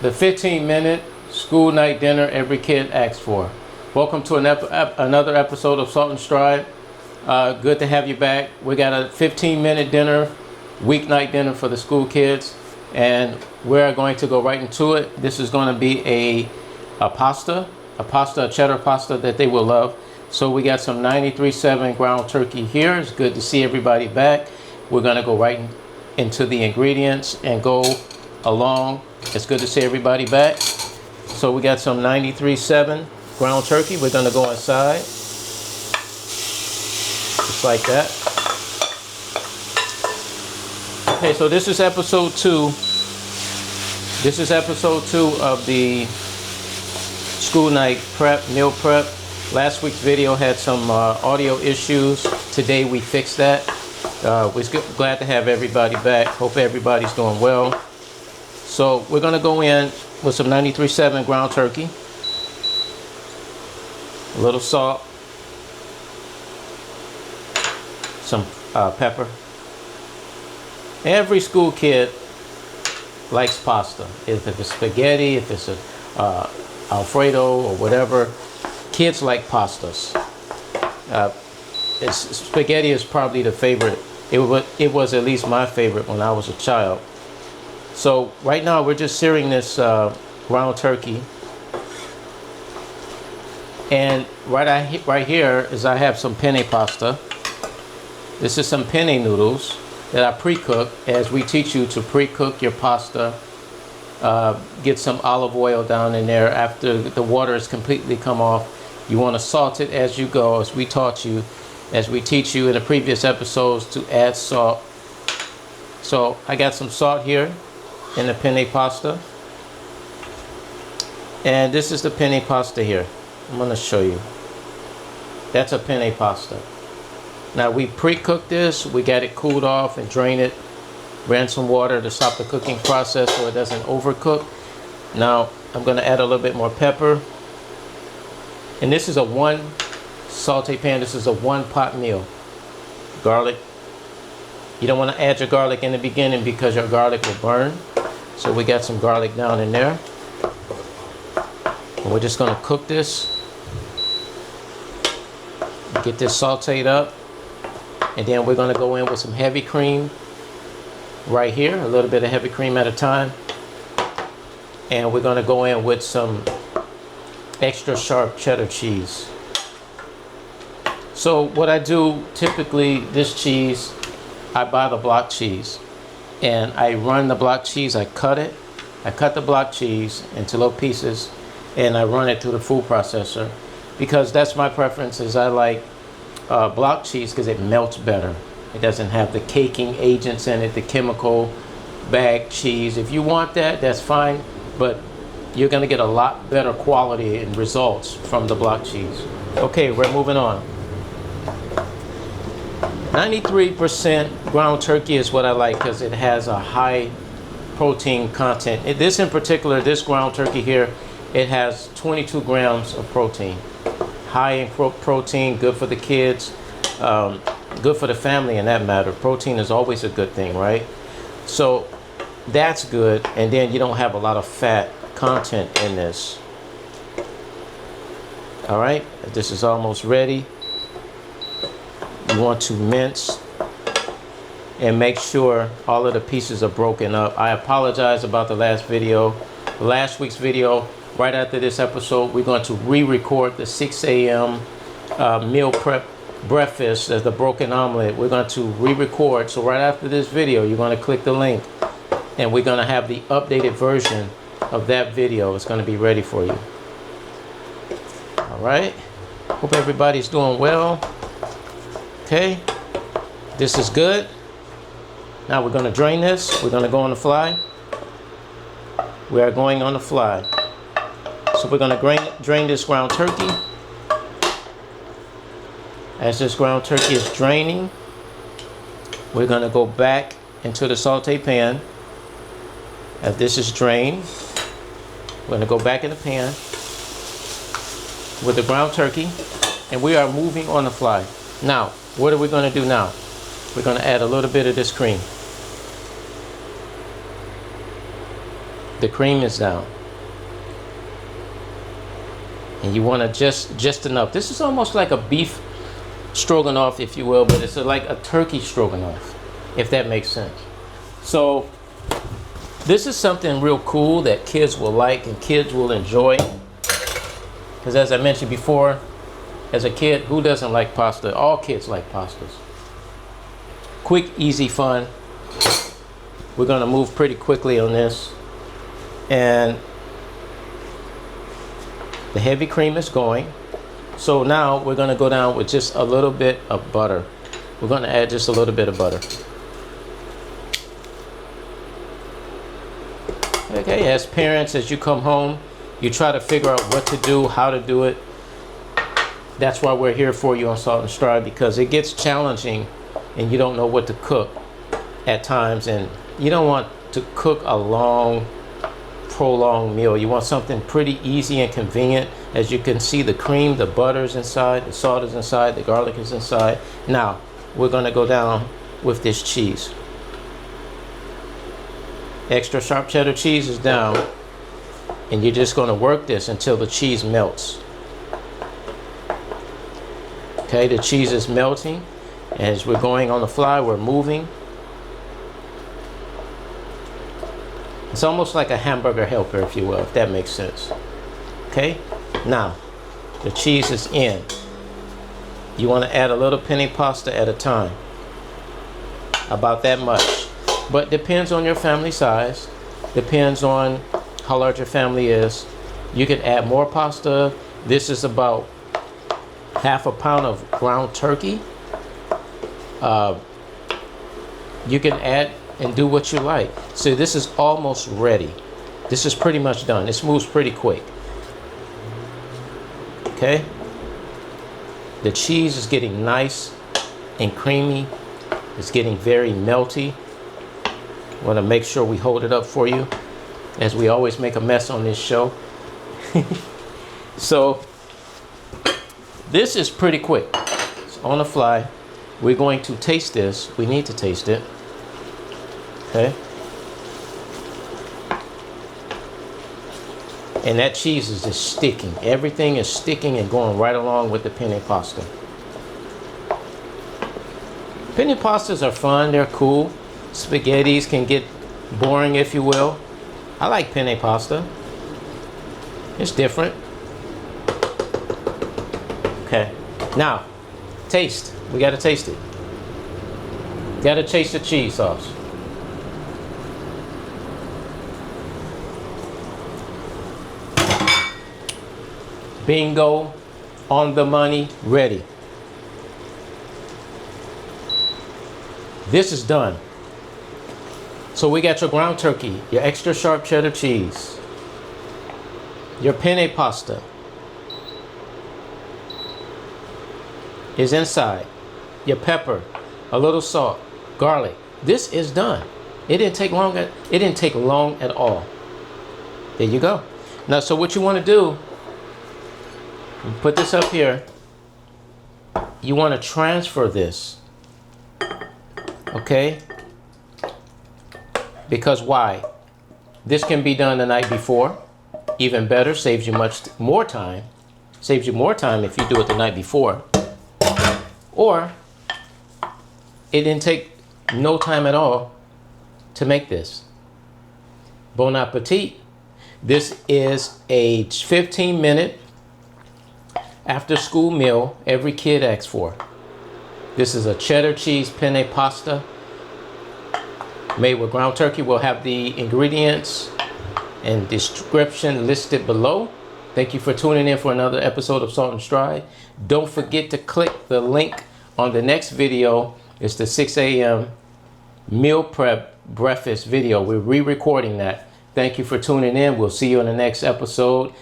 The 15-minute school night dinner every kid asks for. Welcome to another episode of Salt and Stride. Good to have you back. We got a 15-minute dinner, weeknight dinner for the school kids, and we're going to go right into it. This is going to be a cheddar pasta that they will love. So we got some 93.7 ground turkey here. It's good to see everybody back. We're going to go right into the ingredients and go along. It's good to see everybody back. So we got some 93.7 ground turkey. We're going to go inside just like that. Okay, so this is episode 2. This is episode 2 of the school night meal prep. Last week's video had some audio issues. Today we fixed that. We're glad to have everybody back. Hope everybody's doing well. So we're going to go in with some 93.7 ground turkey, a little salt, some pepper. Every school kid likes pasta. If it's spaghetti, if it's Alfredo or whatever, kids like pastas. Spaghetti is probably the favorite. It was at least my favorite when I was a child. So right now we're just searing this ground turkey, and right here is I have some penne pasta. This is some penne noodles that I pre-cook, as we teach you to pre-cook your pasta. Get some olive oil down in there after the water has completely come off. You want to salt it as you go, as we taught you, as we teach you in the previous episodes to add salt. So I got some salt here in the penne pasta, and this is the penne pasta here. I'm going to show you. That's a penne pasta. Now we pre-cooked this. We got it cooled off and drained it. Ran some water to stop the cooking process so it doesn't overcook. Now I'm going to add a little bit more pepper. And this is a 1 saute pan. This is a 1 pot meal. Garlic. You don't want to add your garlic in the beginning because your garlic will burn. So we got some garlic down in there. And we're just going to cook this. Get this sauteed up. And then we're going to go in with some heavy cream right here. A little bit of heavy cream at a time. And we're going to go in with some extra sharp cheddar cheese. So what I do typically, this cheese, I buy the block cheese, and I run the block cheese. I cut the block cheese into little pieces, and I run it through the food processor, because that's my preference. Is I like block cheese because it melts better. It doesn't have the caking agents in it, the chemical bag cheese. If you want that, that's fine, but you're going to get a lot better quality and results from the block cheese. Okay, we're moving on. 93% ground turkey is what I like because it has a high protein content. This in particular, this ground turkey here, it has 22 grams of protein. High in protein, good for the kids, good for the family in that matter. Protein is always a good thing, right? So that's good, and then you don't have a lot of fat content in this. All right, this is almost ready. You want to mince and make sure all of the pieces are broken up. I apologize about the last week's video. Right after this episode, we're going to re-record the 6 a.m. Meal prep breakfast as the broken omelet. We're going to re-record. So right after this video, you're going to click the link, and we're going to have the updated version of that video. It's going to be ready for you. All right. Hope everybody's doing well. Okay. This is good. Now we're going to drain this. We're going to go on the fly. We are going on the fly. So we're going to drain this ground turkey. As this ground turkey is draining, we're going to go back into the saute pan. As this is drained, we're going to go back in the pan with the ground turkey, and we are moving on the fly. Now, what are we going to do now? We're going to add a little bit of this cream. The cream is down. And you want to just enough. This is almost like a beef stroganoff, if you will, but it's like a turkey stroganoff, if that makes sense. So this is something real cool that kids will like and kids will enjoy. Because as I mentioned before, as a kid, who doesn't like pasta? All kids like pastas. Quick, easy, fun. We're going to move pretty quickly on this. And the heavy cream is going. So now we're going to go down with just a little bit of butter. We're going to add just a little bit of butter. Okay, as parents, as you come home, you try to figure out what to do, how to do it. That's why we're here for you on Salt and Strive, because it gets challenging and you don't know what to cook at times, and you don't want to cook a long, prolonged meal. You want something pretty easy and convenient. As you can see, the cream, the butter's inside, the salt is inside, the garlic is inside. Now, we're going to go down with this cheese. Extra sharp cheddar cheese is down, and you're just going to work this until the cheese melts. Okay, the cheese is melting. As we're going on the fly, we're moving. It's almost like a hamburger helper, if you will, if that makes sense. Okay, now the cheese is in. You want to add a little penne pasta at a time, about that much. But depends on your family size, depends on how large your family is. You can add more pasta. This is about half a pound of ground turkey. You can add and do what you like. So this is almost ready. This is pretty much done. This moves pretty quick. Okay. The cheese is getting nice and creamy. It's getting very melty. Want to make sure we hold it up for you, as we always make a mess on this show. So this is pretty quick. It's on the fly. We're going to taste this. We need to taste it. Okay. And that cheese is just sticking. Everything is sticking and going right along with the penne pasta. Penne pastas are fun. They're cool. Spaghettis can get boring, if you will. I like penne pasta. It's different. Okay. Now, taste. We got to taste it. Got to taste the cheese sauce. Bingo, on the money, ready. This is done. So we got your ground turkey, your extra sharp cheddar cheese, your penne pasta is inside, your pepper, a little salt, garlic. This is done. It didn't take long. It didn't take long at all. There you go. Now, so what you want to do, put this up here. You want to transfer this. Okay? Because why? This can be done the night before. Even better, saves you much more time. Saves you more time if you do it the night before. Or it didn't take no time at all to make this. Bon appetit. This is a 15-minute after school meal every kid asks for. This is a cheddar cheese penne pasta made with ground turkey. We'll have the ingredients and description listed below. Thank you for tuning in for another episode of Salt and Strive. Don't forget to click the link on the next video. It's the 6 a.m. meal prep breakfast video. We're re-recording that. Thank you for tuning in. We'll see you in the next episode.